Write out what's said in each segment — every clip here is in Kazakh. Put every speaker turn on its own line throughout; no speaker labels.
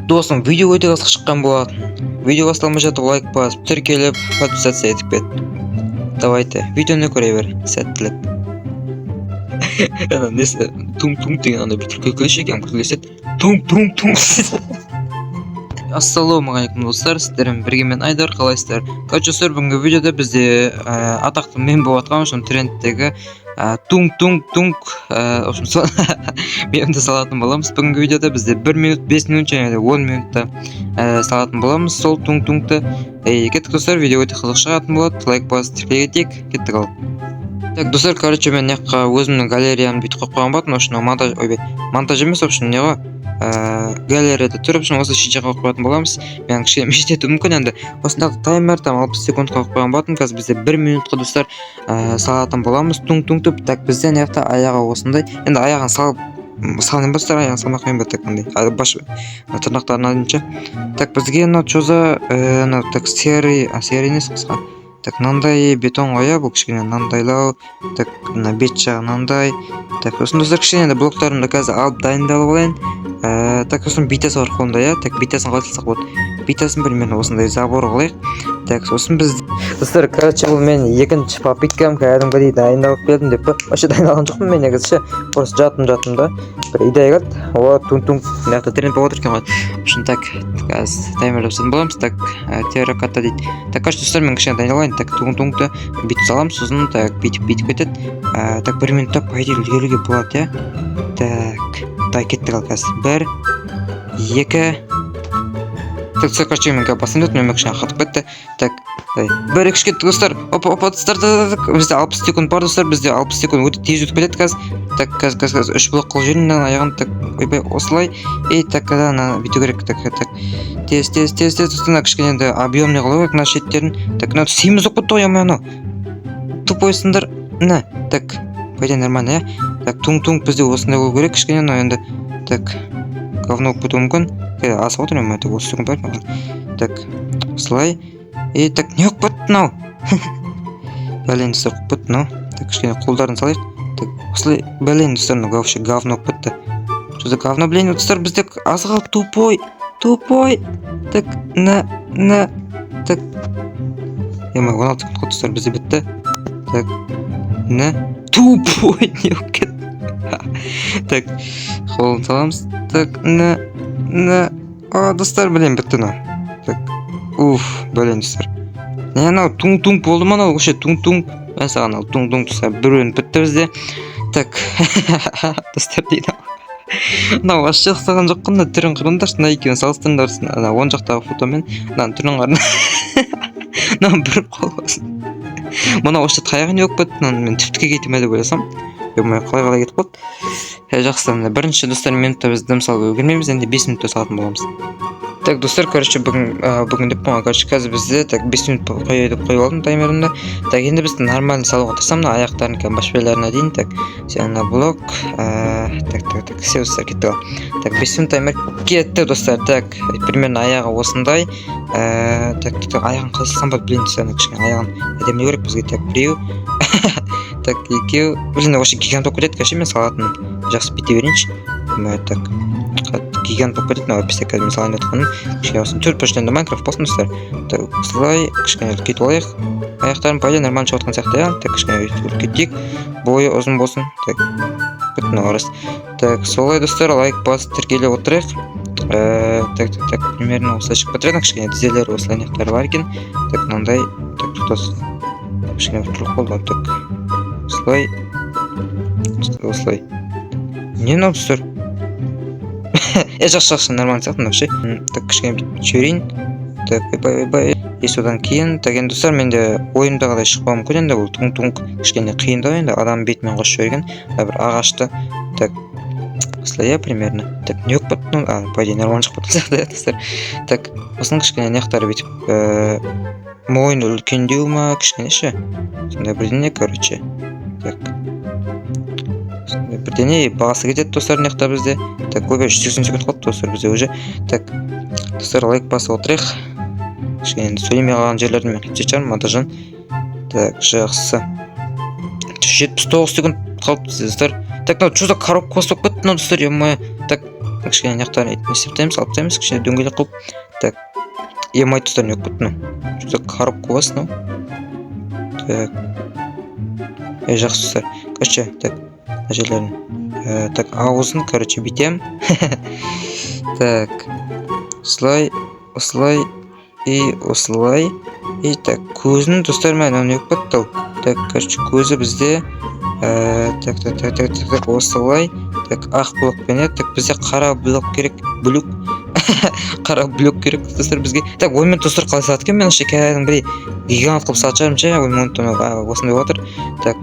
Достым, видео өте қызық шыққан болатын. Видео басталмай жатып лайк басып, тіркеліп, подписаться етіп кет. Давайте, видеоны көре бер. Сәттілік. Ана несі тум-тум деген андай бір күлкілі екен, күлкілеседі. Тум-тум-тум. Ассалаумағалейкум достар, сіздермен бірге мен Айдар, қалайсыздар? Короче, бүгінгі видеода бізде атақты мем болып жатқан үшін трендтегі тунг-тунг-тунг мемді салатын боламыз. Бүгінгі видеода бізде 1 минут, 5 минут және де 10 минутта салатын боламыз. Сол тунг-тунгты кеттік достар, видео өте қызық шығатын болады. Лайк басып тіркелге тек, кеттік ал. Так, достар, короче, мен неққа өзімнің галереямды бүйтіп қойып қойған болатын. Осыны монтаж емес, общем, не ғой? Галереяда тұрып үшін осы шеге қойып қоятын боламыз. Мен кішкене мешітету мүмкін енді. Осындағы таймер там 60 секунд қойып қойған болатын. Қазір бізде 1 минутқа достар салатын боламыз. Тунг-тунгтып. Так, бізде неқта аяғы осындай. Енді аяғын салын бастар, аяғын салмақ мен бәттік қандай. Баш тырнақтарын адынша. Так, бізге чоза так серый емес қысқа. Так, мынандай бетон қоя, бұл кішкене мынандайлау. Так, мына бет жағы мынандай. Так, сосын достар кішкене блоктарымды қазір алып дайындалып алайын. Так, сосын битасы бар қолымда, я. Так, битасын қалай салсақ болады. Битасын примерно осындай забор қылайық. Так, сосын біз достар, короче, бұл мен екінші попыткам кәдімгідей дайындалып келдім деп. Вообще дайындалған жоқпын мен негізі. Просто жаттым да. Бір идея келді. О, тун-тун. Мынақты тренд болып отыр екен ғой. Үшін так, қазір таймерлеп жасайтын боламыз. Так, терракота дейді. Так, короче, достар, мен кішкене дайындалайын. Так, тун-тунгты бүйтіп саламыз, сосын так бүйтіп кетеді. Так, 1 минутта по идее үлгеруге болады, я. Так, кеттік ал қазір. 1 2 Так, короче, мен басымды өтіп, мен кішкене қатып кетті. Так, 1 2 кетті достар. Опа, достар, бізде 60 секунд бар достар, бізде 60 секунд өте тез өтіп кетеді қазір. Так, қазір 3 блок қылып жіберейін, аяғын так ойбай осылай. Так, ана бүйту керек. Так, тез достар, кішкене де объемный қылу керек мына шеттерін. Так, мына семіз оқыт ойамай анау. Тупойсыңдар. Мына, так, пойден нормально, я. Так, тунг-тунг бізде осындай болу керек кішкене, но енді так говно болып кетуі мүмкін. Асып отырмын, мен осы секунд бар ма? Так, осылай. Так, не оқып бітті мынау. Бәлен достар оқып бітті мынау. Так, кішкене қолдарын салайық. Так, осылай бәлен достар, мынау вообще говно оқып бітті. Что-то говно, блин, достар, бізде азға тупой. Так, на. Так. 16 секунд қалды достар, бізде бітті. Так, на. Тупой, не болып кетті. Так, қолын саламыз. Так, на. Достар, блин, бітті мынау. Так, блин, достар. Не, анау тунг-тунг болды ма анау? Вообще тунг-тунг. Мен саған анау тунг-тунг достар, бір өн бітті бізде. Так, достар дейді. Мынау вообще ұқсаған жоқ қында түрін қырындаршы, мына екеуін салыстырыңдарсын. Ана оң жақтағы фотомен мынаның түрін қарына. Мынаның бір қол болсын. Мына вообще таяғы не болып кетті, мен түптіке кетіме деп ойласам. Қалай кетіп қалды. Жақсы, бірінші достар минутта бізді мысалы өгірмейміз, енді 5 минутта салатын боламыз. Так, достар, короче, бүгін деп қойған, короче, қазір бізде так 5 минут қойып алдым таймерімді. Так, енді бізді нормально салуға тырсам, аяқтарын башпайларына дейін. Так, сен блок. Так, все достар кетті. Так, 5 минут таймер кетті достар. Так, примерно аяғы осындай. Так, аяғын қалай салсам ба, блин, достар, кішкене аяғын әдемі керек бізге. Так, біреу. Так, екеу. Блин, вообще гигант болып кетеді, кәше мен салатын. Жақсы бүйте берейінші. Так, гигант болып кетеді, мына описте қазір мен салайын өтқанын. Кішкене осыны 4 почтенді Майнкрафт болсын достар. Так, осылай, кішкене үлкейтіп алайық. Аяқтарын пайда нормально шығатқан сияқты, я. Так, кішкене үлкейтейік. Бойы ұзын болсын. Так, бүтін орыс. Так, солай достар, лайк басып тіркелеп отырайық. Так, примерно осылай шығып кетіреді, кішкене тізелері осылай нектары бар екен. Так, мынандай, так, тұтас. Кішкене тұрып болды, так. Осылай. Не мынау достар? Жақсы, нормально сияқты мынау ше. Так, кішкене жіберейін. Так, ойбай. Содан кейін, так, енді достар, менде ойымдағыдай шықпауы мүмкін, енді бұл тунг-тунг кішкене қиындау, енді адам бетімен қосып жіберген. Бір ағашты. Так, осылай, примерно. Так, не өкіп бәттің? По идее, нормально шығып бәттің сияқты, достар. Так, осының кішкене неқтары бетіп, мойын үлкендеу ма, кішкене ше. Сондай бірдене, короче. Так, бірдене бағасы кетеді достар неқта бізде. Так, ойбай 180 секунд қалды достар бізде уже. Так, достар, лайк басып отырайық. Кішкене сөйлемей қалған жерлерді мен кетсе шығармын, монтажын. Так, жақсы. 79 секунд қалды бізде достар. Так, мынау чуза коробка қосып кетті мынау достар, ема. Так, кішкене жақтарын не істептеміз, алып тастаймыз, кішкене дөңгелек қылып. Так, емай тұстарын yok бұттың. Что-то коробка у вас, ну? Так. Жақсы тұстар. Короче, так, жерлерін. Так, ауызын, короче, битем. Так, осылай, и так, көзін тұстар мән, оны yok бұттыл. Так, короче, көзі бізде, так, осылай, так, ақ блокпен, так, бізде қара блок керек, қара блок керек достар бізге. Так, оймен достар қалай салат екен, мен кәдімгі бір гигант қылып салып шығармын ше, оймен осындай отыр. Так,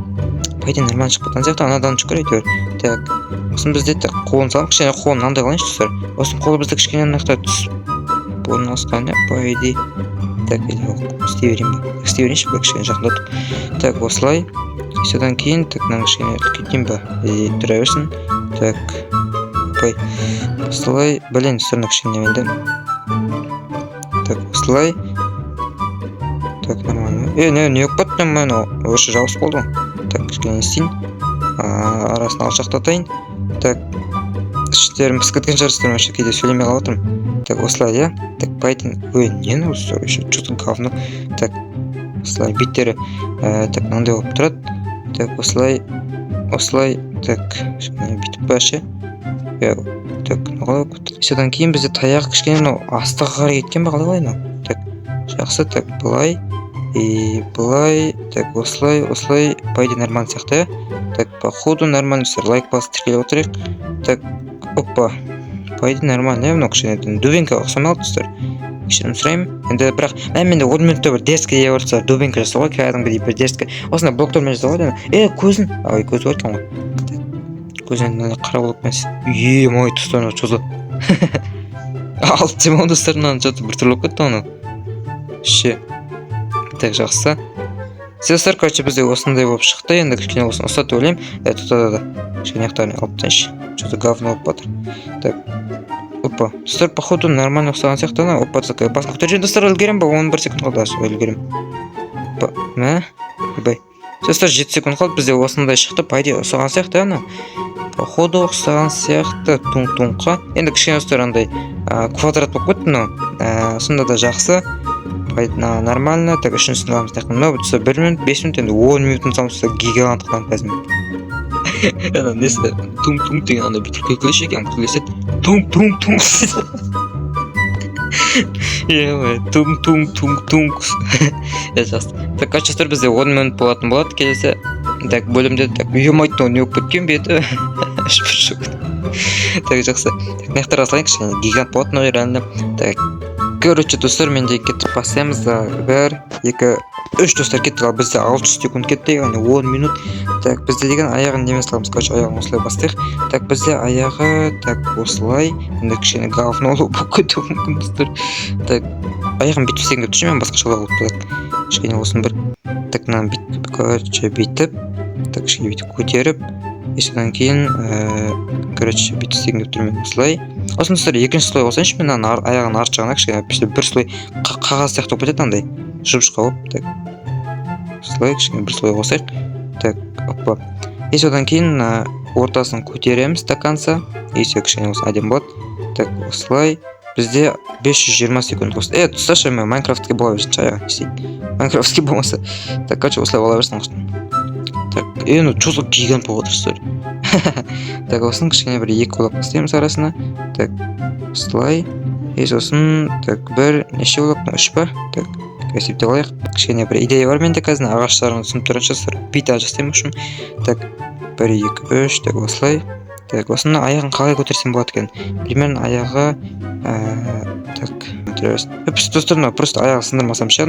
пайда нормально шығып жатқан сияқты, анадан шүкір әйтеуір. Так, осын бізде так қолын салам, кішкене қолын мынандай қылайыншы достар. Осын қолы бізде кішкене мынақта түсіп орналасқан, пайда. Так, істей берейінші бе, кішкене жақындатып. Так, осылай. Содан кейін, так, мынаны кішкене үлкейтейін ба, тұра берсін. Так, осылай, блин, сұрны кішкене менді. Так, осылай. Так, нормально. Не өкпаттым мен, өші жауыз болды. Так, кішкене істейін. Арасын алшақтатайын. Так, іштерім піскіткен жарыстырым, өші кейде сөйлемей қалатырым. Так, осылай, я. Так, байтын, нені осы, өші, чүтін қавны. Так, осылай, биттері, так, мынандай болып тұрады. Так, осылай, так, бүйтіп бәші. Так, нұғалай көтті. Содан кейін бізде таяқ кішкене астығы қары кеткен ба қалай ғалай. Так, жақсы, так, бұлай, так, осылай, пайда нормально сияқты. Так, походу нормально сыр, лайк басы тіркелі отырайық. Так, опа, пайда нормально, мұны кішкене дубинка ұқсамал тұстар. Кішкенім сұрайым. Енді бірақ, менде 10 минутта бір дерске ие орса, дубинка жасауға, кәдімгі бір дерске. Осында блоктормен жасауға, көзін. Көзі бар екен ғой. Көзін қара болып мәс. Мой тұстарына чозы. Алып демау достарынан жаты бір түрлі көтті оны. Ше. Так, жақсы. Сестер, короче, бізде осындай болып шықты. Енді кішкене осыны ұстатып ойлайым. Тұтады. Кішкене ақтарына алып тәнші. Что-то говно болып батыр. Так. Опа. Достар, походу, нормально ұстаған сияқты. Опа, такая басқа көтер жен достар өлгерем ба? 11 секунд қалды. Өлгерем. Опа. Бай. Сестер, 7 секунд қалды. Бізде осындай шықты. Пайда ұстаған сияқты. Походу, ұстаған сияқты. Туң-туңқа. Енді кішкене достар андай квадрат болып көтті. Сонда да жақсы. Нормально. Так, үшінсін аламыз. Мынау бұтса 1 минут, 5 минут, енді 10 минутын салымызда гигантықтан қазір. Несі, туң-туң деген андай бүйтір көкілеші екен, күтілесет. Туң-туң-туң. Туң-туң-туң-туң. Жақсы. Так, қачастыр бізде 10 минут болатын болады. Келесі, так, бөлімде, так, үйемайтын оны өк бөткен беті. Так, жақсы. Так, нектар асылайын кішкене гигант болатын оғыр әлі. Так, короче, достар, менде кетіп басаймыз да 1, 2, 3 достар кетті, ал бізде 600 секунд кетті, яғни 10 минут. Так, бізде деген аяғын немен саламыз, короче, аяғын осылай бастайық. Так, бізде аяғы, так, осылай, енді кішкене говно болып кетуі мүмкін достар. Так, аяғын бүйтіп істеген деп түсінмен басқа шала болып болады. Кішкене осыны бір, так, мынаны бүйтіп, короче, бүйтіп, так, кішкене бүйтіп көтеріп, содан кейін, короче, бүйтіп істеген деп тұрмен осылай. Осын достар, екінші слой қосайыншы, мен аяғын арт жағына кішкене бір слой қағаз сияқты болып кетеді андай жып-жыққа болып. Так, осылай кішкене бір слой қосайық. Так, опа. Содан кейін ортасын көтереміз стаканса. Кішкене осы әдем болады. Так, осылай. Бізде 520 секунд қосты. Тұсташы, мен Майнкрафтке бола берсінші аяғын істейді. Майнкрафтке болмаса. Так, короче, осылай бола берсін қостың. Так, чозық гигант болып отырсыздар. Так, осын кішкене бір 2 олап қыстаймыз арасына. Так, осылай. Сосын, так, бір неше олапны 3 бар. Так, есепте алайық. Кішкене бір идея бар менде қазір ағаштарын түсініп тұрыншысыздар. Бита жасаймын үшін. Так, 1, 2, 3, так, осылай. Так, осыны аяғын қалай көтерсем болады екен? Примерно аяғы, так, достарына просто аяғы сындырмасам ше,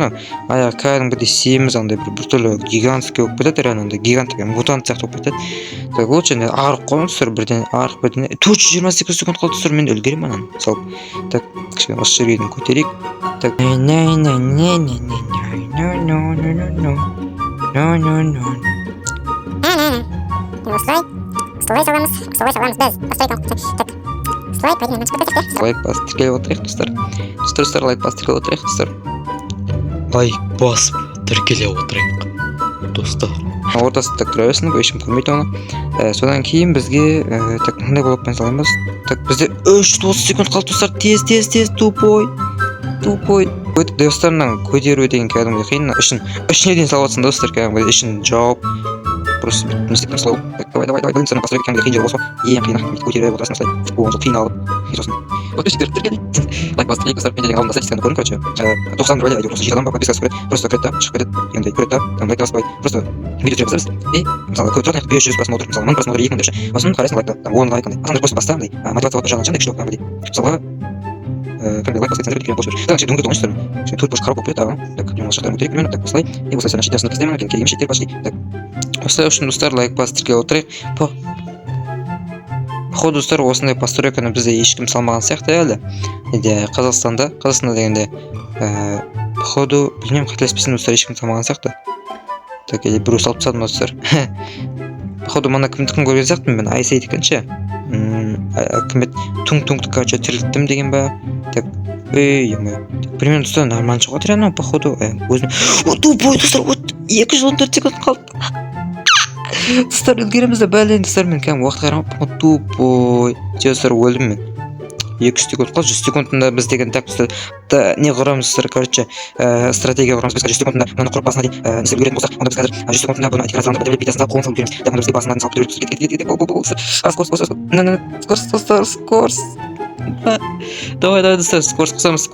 аяғы кәдімгідей семіз, андай бір түрлі гигантский болып кетеді, реально гигант деген мутант сияқты болып кетеді. Так, лучше арық қойын тұстар, бірден арық бірден 428 секунд қалды тұстар, мен өлгерем анан салып. Так, кішкене осы жерден көтерейік. Так,
Слой саламыз біз. Так, слой пайден мәнші көтесік.
Лайк бас тіркеліп отырайық, достар. Достар, лайк бас тіркеліп отырайық, достар. Лайк бас тіркеліп отырайық, достар. ортасы так тұра берсін, ешкім көрмейді оны. Содан кейін бізге так мындай болып мен салаймыз. Так бізде 330 секунд қалды достар. Тез тупой. Достарынан көтеру деген кәдімгі қиын. Ішіне дейін салып жатсың достар, кәдімгі ішін жауып. Просто не істеп слоу. Давай, блин, сені постройка кәдімгі қиын жер болса, ең қиын көтеріп отырасың осылай. Футболын қиналып. Сосын. Подписчиктер тіркелей. Лайк басып, достар, мен деген алдында статистиканы көрдім, короче. 90 ролей видео просто жеті адам подпискасы көреді. Просто көреді да, шығып кетеді. Енді көреді да, там лайк баспай. Просто видео түсіреміз. И мысалы көп тұрады, 500 просмотр, мысалы 1000 просмотр 2000 деп ше. Осын қарайсың лайкты, там 10 лайк андай. Асан просто баста андай, мотивациялық жағынан қандай күшті болып кәдімгідей. Мысалға как лайк поставить, смотреть, больше. Так, все, думаю, думаешь, что тут больше коробку так, так, немножко шахтар мутrik, так, послай, и после начать ясно поставим, как керим шектер пошли, так. После үшін достар лайк пастырге отырайық. Походу достар осындай постройканы бізде ешкім салмаған сияқты әлі. Қазақстанда дегенде походу білмеймін, қателеспесем достар ешкім салмаған сияқты. Так, или біреу салып тастады достар. Походу мана кімдікін көрген сияқтымын мен, Айса едікінші. Кімет туң-туңды короче тірілттім деген ба. Так, примерно достар нормально шығып отыр ана, походу өзім. Тупой достар, 214 секунд қалды. Достар үлгеремізді бәлен достар, мен кәдімгі уақыт қарамап, тупой. Достар өлдім мен. 200 секунд қалды, 100 секундында біз деген так достар не құрамыз достар, короче стратегия құрамыз. Біз 100 секундында мынаны құрып басына дейін не істеп үлгеретін болсақ, онда біз қазір 100 секундында бұны иттерацияларды бітіріп битасын салып қолын салып үлгереміз. Так, онда бізге басынан салып түріп скорс. Давай достар, скорс қысамыз,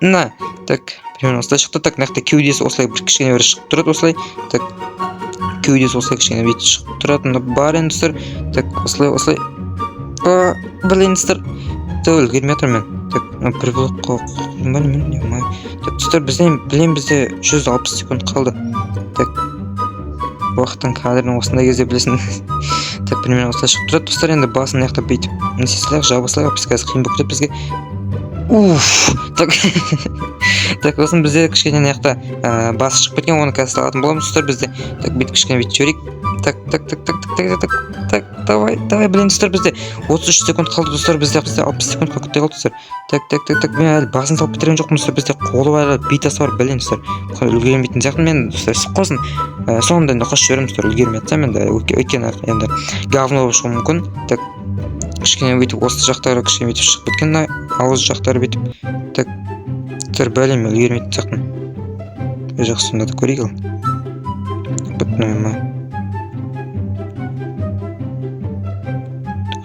на. Так, примерно осылай шықты. Так, нақты кеудесі осылай бір кішкене бір шығып тұрады осылай. Так, кеудесі осылай кішкене бет шығып тұрады. Бар енді достар. Так, осылай. Блин достар, үлгермей жатыр мен. Так, бір блок қоқым бар мен, немай. Так, достар, бізде 160 секунд қалды. Так, уақыттың кадрын осындай кезде білесің. Так, примерно осылай шығып тұрады. Достар, енді басын аяқта бүйтіп несесіләқ, жабысыләқ, біз қазір қиын болып бізге. Так, осын бізде кішкене аяқта басы шығып кеткен, оны қазір салатын боламыз. Достар, бізде так бүйтіп кішкене бүйтіп жіберейік. Так, давай, блин, достар, бізде 33 секунд қалды, достар, бізде 60 секундқа күтте қалды, достар. Так, мен әлі басын салып бітірген жоқпын, достар, бізде қолы бар, битасы бар, блин, достар. Үлгермейтін сияқты мен, достар, қосын соңында енді қосып жіберемін, достар, үлгермей жатсам енді, өйткені енді говно болып шығуы мүмкін. Так, кішкене бүйтіп осы жақтары кішкене бүйтіп шығып кеткен, ауыз жақтары бүйтіп. Так, достар, бәлем үлгермейтін сияқтымын. Жақсы сонда да көрейік ал. Бұтынайма.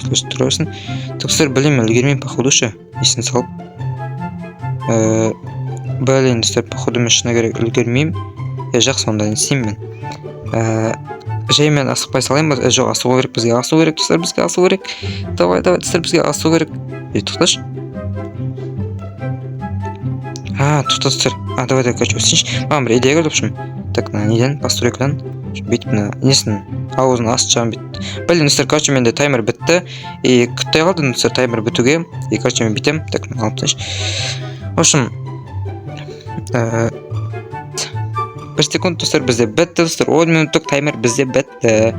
Тұрасың. Достар, білем үлгермеймін походу ше, есін салып. Бәлен достар, походу мен шына керек үлгермеймін. Жақсы онда не істеймін мен. Жай мен асықпай салайын ба? Жоқ, асығу керек, бізге асығу керек, достар, бізге асығу керек. Давай, достар, бізге асығу керек. Тоқташ. Тоқта достар. Давай, короче, өсінші. Маған бір идея көрді бұшым. Так, неден, постройкадан. Бүйтіп несін ауызын асып жағын бүйтіп. Блин, достар, короче, менде таймер бітті. И күтті қалды, достар, таймер бітуге. И, короче, мен бітем. Так, алып тыныш. В общем, 1 секунд, достар, бізде бітті, достар. 10 минуттық таймер бізде бітті.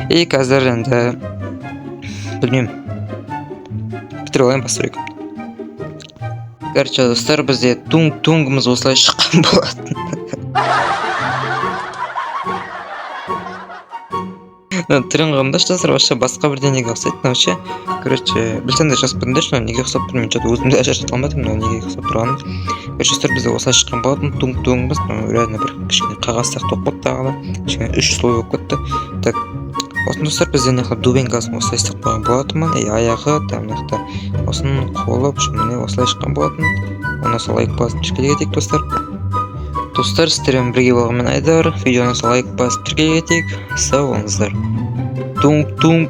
И қазір енді білмеймін. Бітіріп алайын постройка. Короче, достар, бізде туңғымыз осылай шыққан болатын. Түрін қымдаш, достар, вообще басқа бірденеге ұқсайды, вообще. Короче, білсен де жасып біріндеш, неге ұқсап тұр, мен жады өзімді ажырата алмадым, неге ұқсап тұрғаны. Короче, достар, бізде осылай шыққан болатын, туңғымыз, реально бір кішкене қағаз сияқты болып кетті тағы да, кішкене 3 слой болып кетті. Так, осын достар, бізде неқі дубенгасын осылай істеп қойған болатынмын, аяғы, там неқі осын қолы, міне осылай шыққан болатын. Оны сол лайк басып тіркелге кетейік, достар. Достар, сіздермен бірге болғанмен Айдар, видеоны сол лайк басып тіркелге кетейік. Сау болыңыздар. Туң